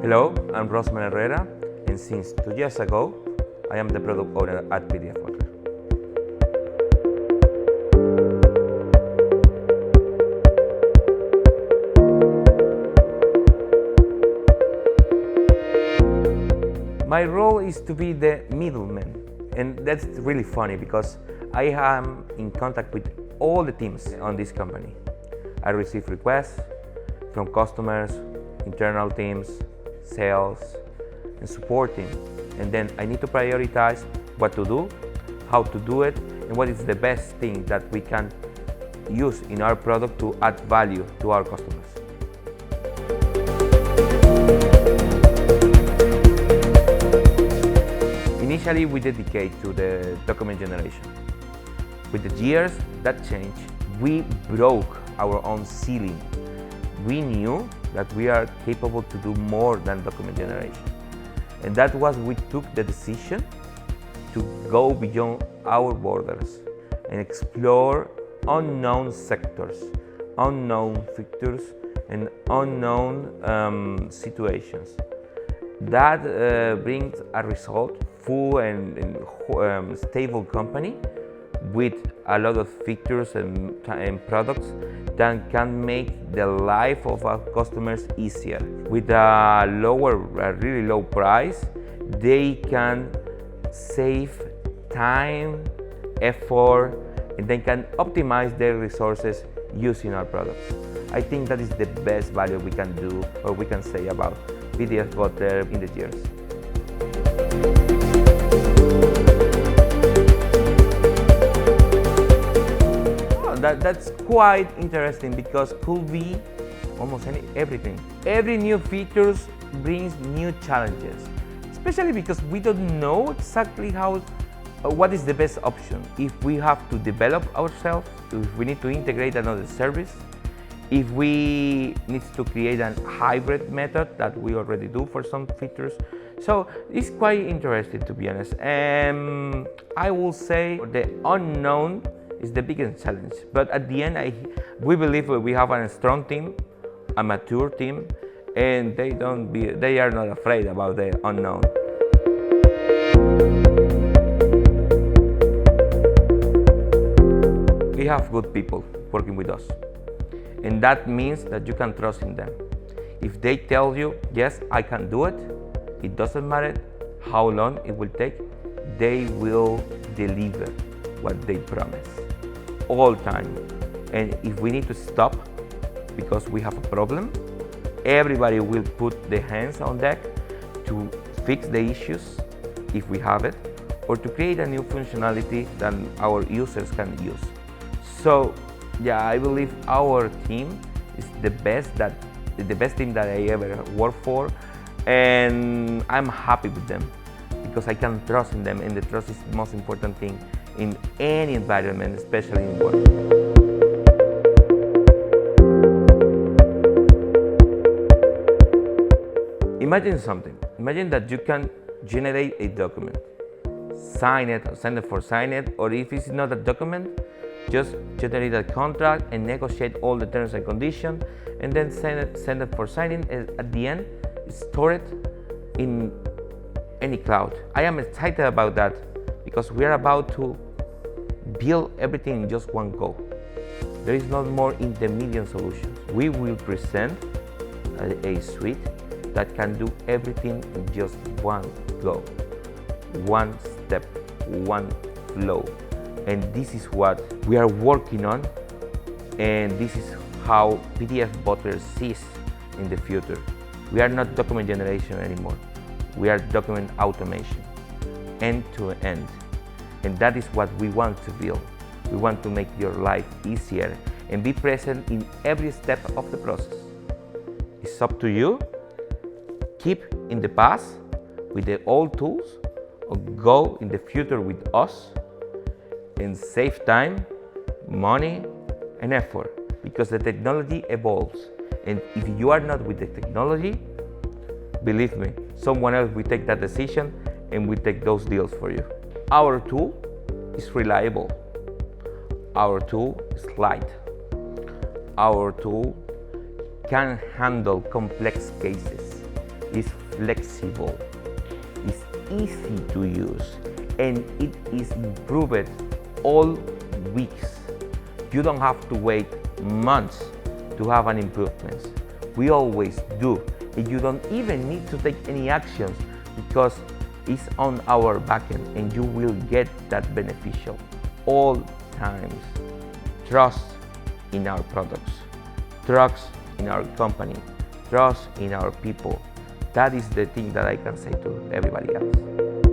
Hello, I'm Rosmer Herrera, and since 2 years ago, I am the product owner at PDF Butler. My role is to be the middleman, and that's really funny because I am in contact with all the teams on this company. I receive requests from customers, internal teams, sales, and support team. And then I need to prioritize what to do, how to do it, and what is the best thing that we can use in our product to add value to our customers. Initially, we dedicate to the document generation. With the years, that changed. We broke our own ceiling. We knew that we are capable to do more than document generation. And that was we took the decision to go beyond our borders and explore unknown sectors, unknown features, and unknown situations. That brings a result, full and stable company with a lot of features and products that can make the life of our customers easier. With a really low price, they can save time, effort, and they can optimize their resources using our products. I think that is the best value we can do or we can say about PDF Butler in the years. That's quite interesting because could be almost everything. Every new features brings new challenges, especially because we don't know exactly what is the best option. If we have to develop ourselves, if we need to integrate another service, if we need to create a hybrid method that we already do for some features. So it's quite interesting, to be honest. And I will say the unknown is the biggest challenge. But at the end, we believe we have a strong team, a mature team, and they are not afraid about the unknown. We have good people working with us. And that means that you can trust in them. If they tell you, yes, I can do it, it doesn't matter how long it will take, they will deliver what they promise, all time. And if we need to stop because we have a problem, everybody will put their hands on deck to fix the issues, if we have it, or to create a new functionality that our users can use. So, yeah, I believe our team is the best team that I ever worked for, and I'm happy with them because I can trust in them, and the trust is the most important thing in any environment, especially in work. Imagine something. Imagine that you can generate a document, sign it, or send it for sign it, or if it's not a document, just generate a contract and negotiate all the terms and conditions, and then send it for signing, and at the end, store it in any cloud. I am excited about that because we are about to build everything in just one go. There is no more intermediate solutions. We will present a suite that can do everything in just one go, one step, one flow. And this is what we are working on, and this is how PDF Butler sees in the future. We are not document generation anymore. We are document automation, end to end. And that is what we want to build. We want to make your life easier and be present in every step of the process. It's up to you. Keep in the past with the old tools, or go in the future with us and save time, money, and effort, because the technology evolves. And if you are not with the technology, believe me, someone else will take that decision and will take those deals for you. Our tool is reliable. Our tool is light. Our tool can handle complex cases. is flexible, it's easy to use, and it is improved all weeks. You don't have to wait months to have an improvement. We always do, and you don't even need to take any actions because it's on our backend, and you will get that beneficial all times. Trust in our products, trust in our company, trust in our people. That is the thing that I can say to everybody else.